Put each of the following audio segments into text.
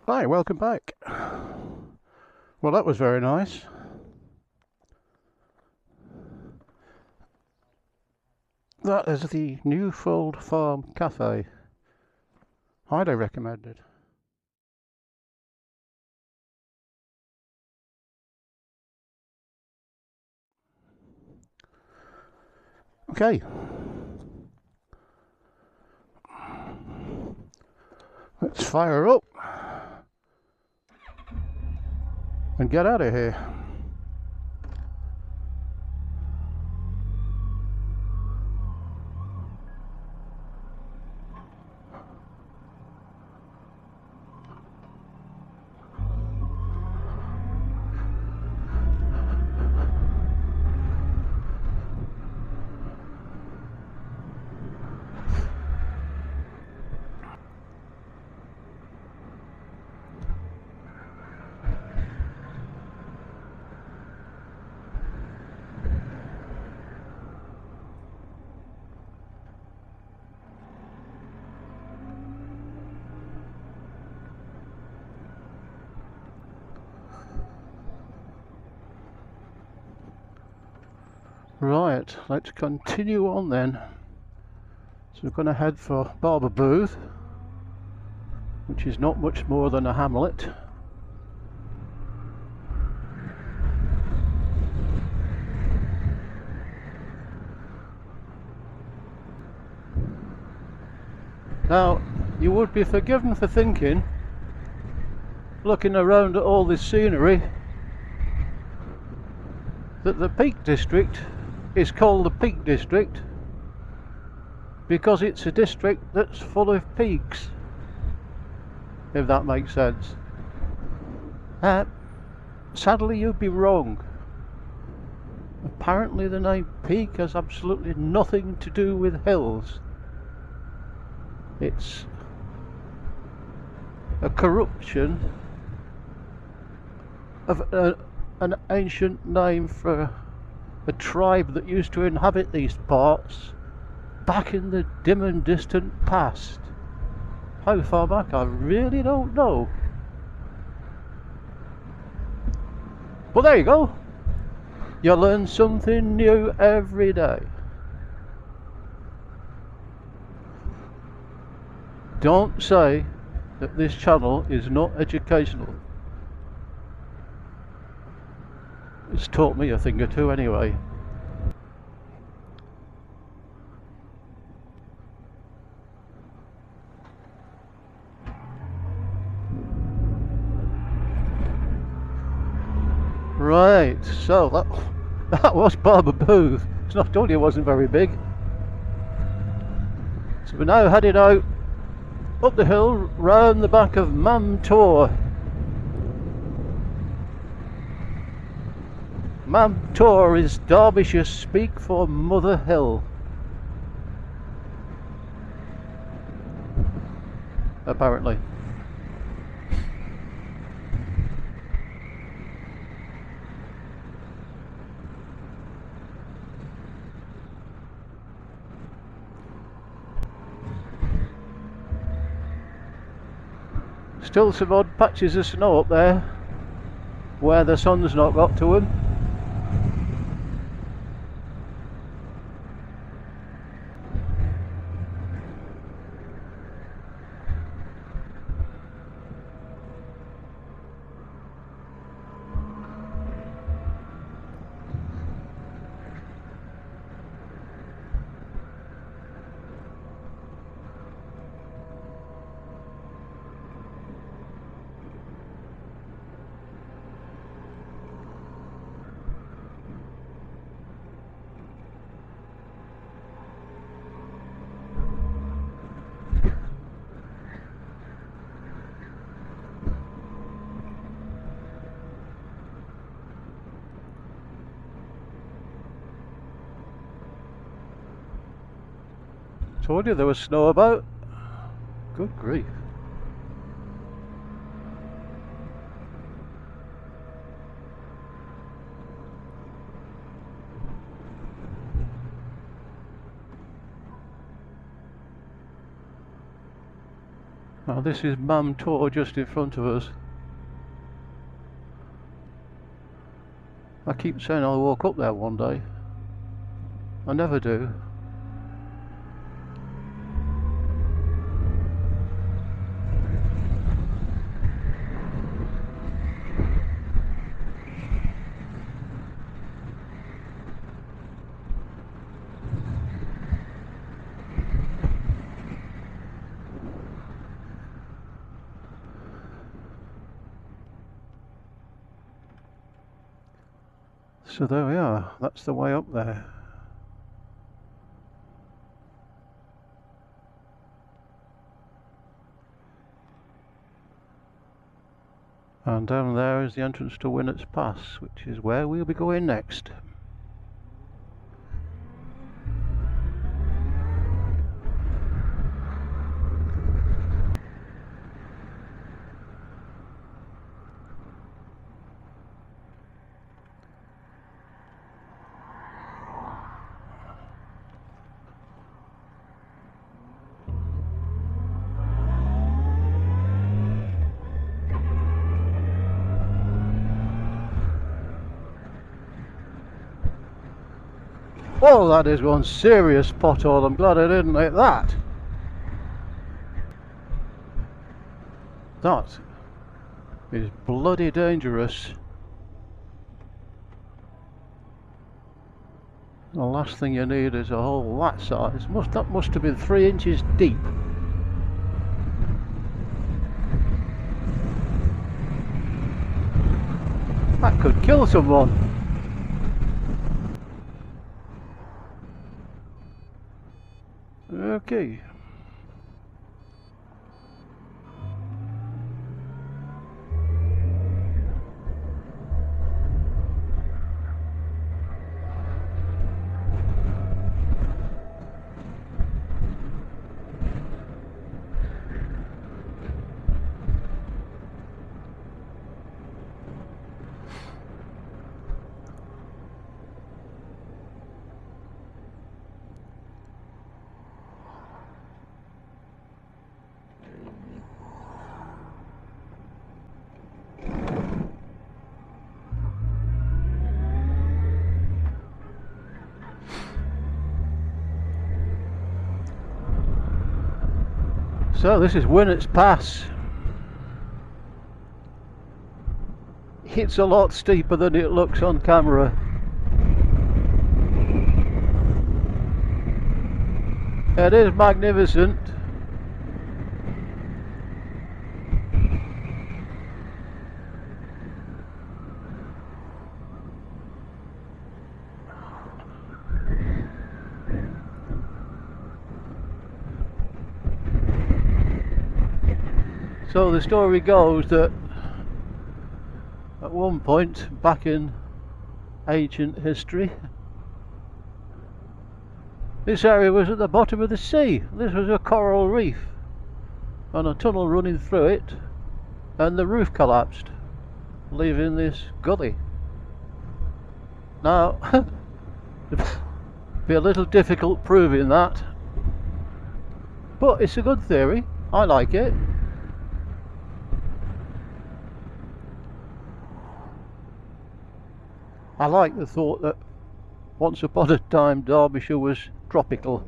Hi, welcome back. Well, that was very nice. That is the Newfold Farm Cafe. Highly recommended. Okay. Let's fire up and get out of here. Right, let's continue on then. So we're going to head for Barber Booth, which is not much more than a hamlet. Now, you would be forgiven for thinking, looking around at all this scenery, that the Peak District is called the Peak District because it's a district that's full of peaks, if that makes sense. Sadly, you'd be wrong. Apparently the name Peak has absolutely nothing to do with hills. It's a corruption of an ancient name for a tribe that used to inhabit these parts back in the dim and distant past. How far back, I really don't know. But there you go. You learn something new every day. Don't say that this channel is not educational. It's taught me a thing or two anyway. Right, so that was Barber Booth. It's not told you it wasn't very big. So we're now heading out up the hill round the back of Mam Tor. Mam Tor is Derbyshire speak for Mother Hill. Apparently. Still some odd patches of snow up there where the sun's not got to them. Told you there was snow about. Good grief. Now this is Mam Tor just in front of us. I keep saying I'll walk up there one day. I never do. So there we are, that's the way up there. And down there is the entrance to Winits Pass, which is where we'll be going next. Oh, that is one serious pothole. I'm glad I didn't hit that. That is bloody dangerous. The last thing you need is a hole that size. That must have been 3 inches deep. That could kill someone. Okay. So this is Winits Pass. It's a lot steeper than it looks on camera. It is magnificent. So the story goes that at one point back in ancient history, this area was at the bottom of the sea. This was a coral reef and a tunnel running through it, and the roof collapsed, leaving this gully. Now it'd be a little difficult proving that, but it's a good theory. I like it. I like the thought that once upon a time Derbyshire was tropical.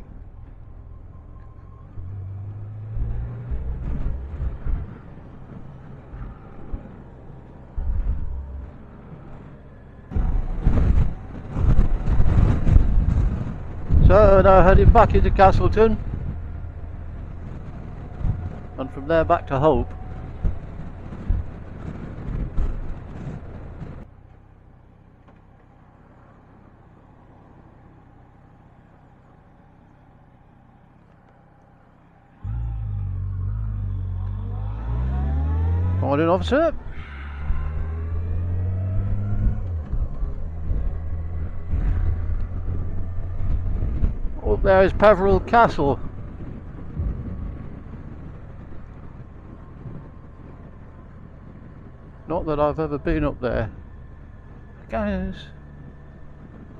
So now heading back into Castleton, and from there back to Hope. Morning, officer. Up there is Peveril Castle. Not that I've ever been up there. Guys,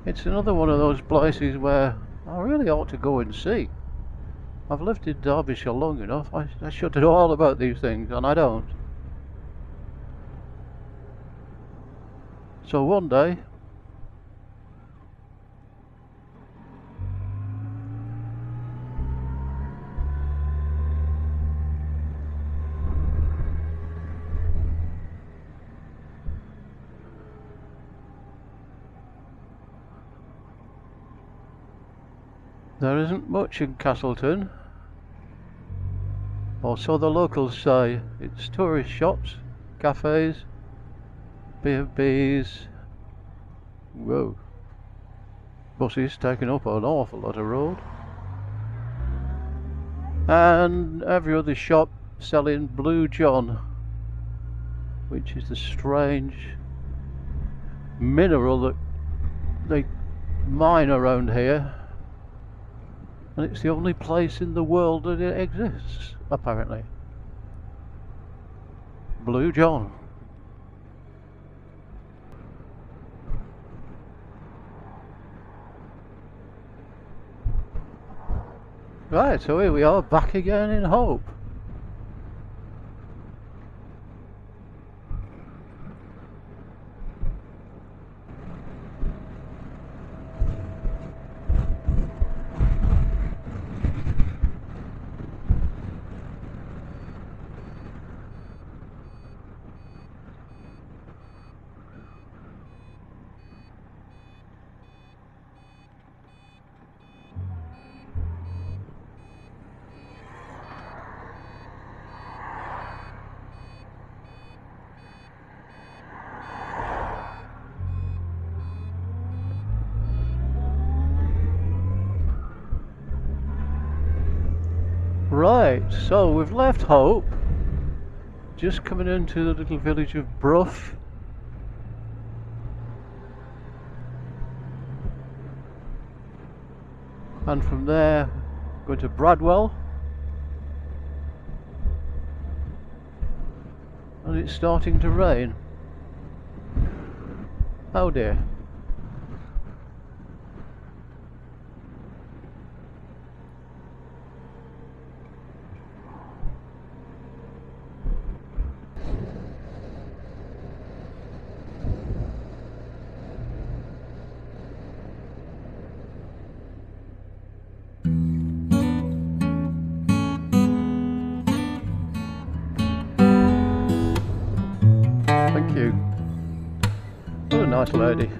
it's another one of those places where I really ought to go and see. I've lived in Derbyshire long enough, I should know all about these things, and I don't. So one day, there isn't much in Castleton, or so the locals say. It's tourist shops, cafes, B&Bs. Whoa. Buses taking up an awful lot of road. And every other shop selling Blue John, which is the strange mineral that they mine around here. And it's the only place in the world that it exists, apparently. Blue John. Right, so here we are, back again in Hope. Right, so we've left Hope, just coming into the little village of Brough. And from there, going to Bradwell. And it's starting to rain. Oh dear. Thank you. What a nice lady.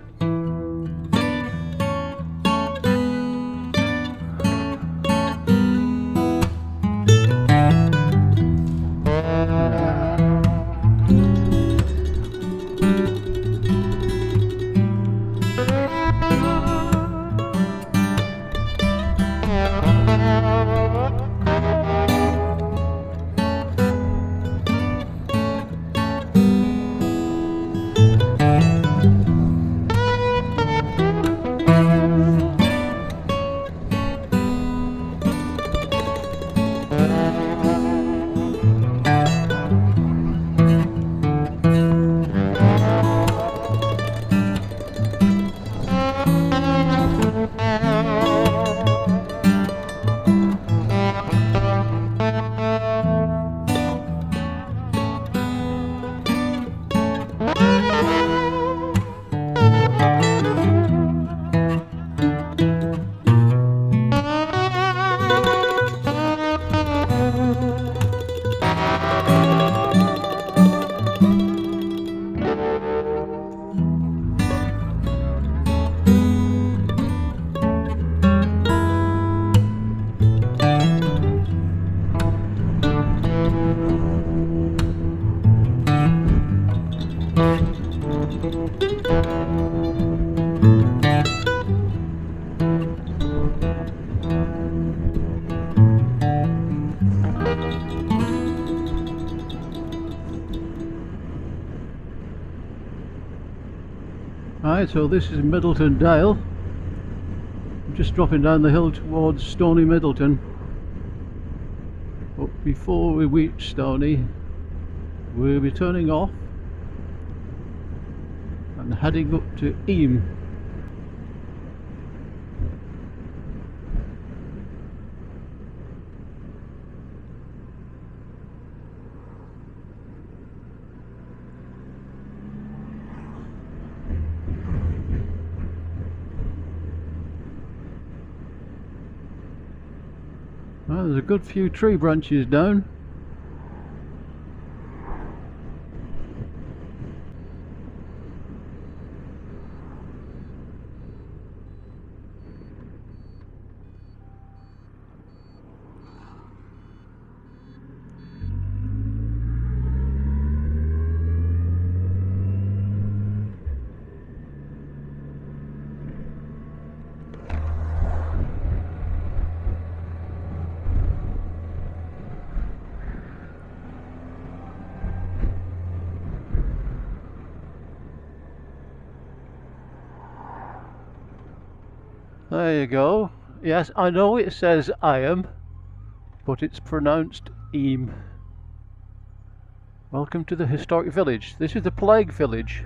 Right, so this is Middleton Dale. I'm just dropping down the hill towards Stony Middleton. But before we reach Stony, we'll be turning off and heading up to Eyam. there's a good few tree branches down. There you go. Yes, I know it says Eyam, but it's pronounced Eyam. Welcome to the historic village. This is the plague village.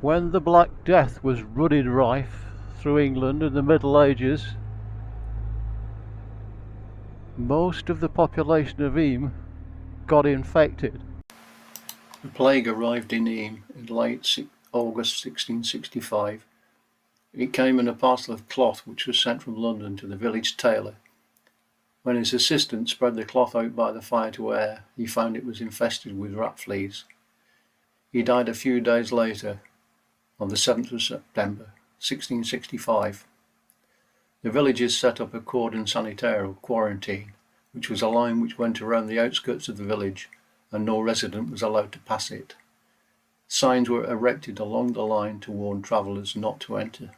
When the Black Death was running rife through England in the Middle Ages, most of the population of Eyam got infected. The plague arrived in Eyam in late August 1665. It came in a parcel of cloth which was sent from London to the village tailor. When his assistant spread the cloth out by the fire to air, he found it was infested with rat fleas. He died a few days later, on the 7th of September 1665. The villagers set up a cordon sanitaire or quarantine, which was a line which went around the outskirts of the village, and no resident was allowed to pass it. Signs were erected along the line to warn travellers not to enter.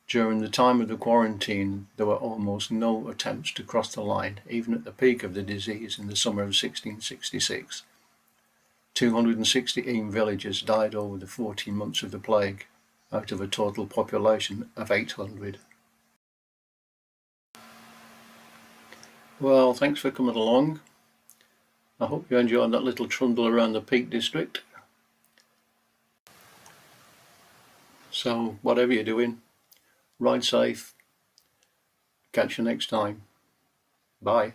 During the time of the quarantine, there were almost no attempts to cross the line, even at the peak of the disease in the summer of 1666. 260 Eyam villagers died over the 14 months of the plague, out of a total population of 800. Well, thanks for coming along. I hope you enjoyed that little trundle around the Peak District. So, whatever you're doing, ride safe. Catch you next time. Bye.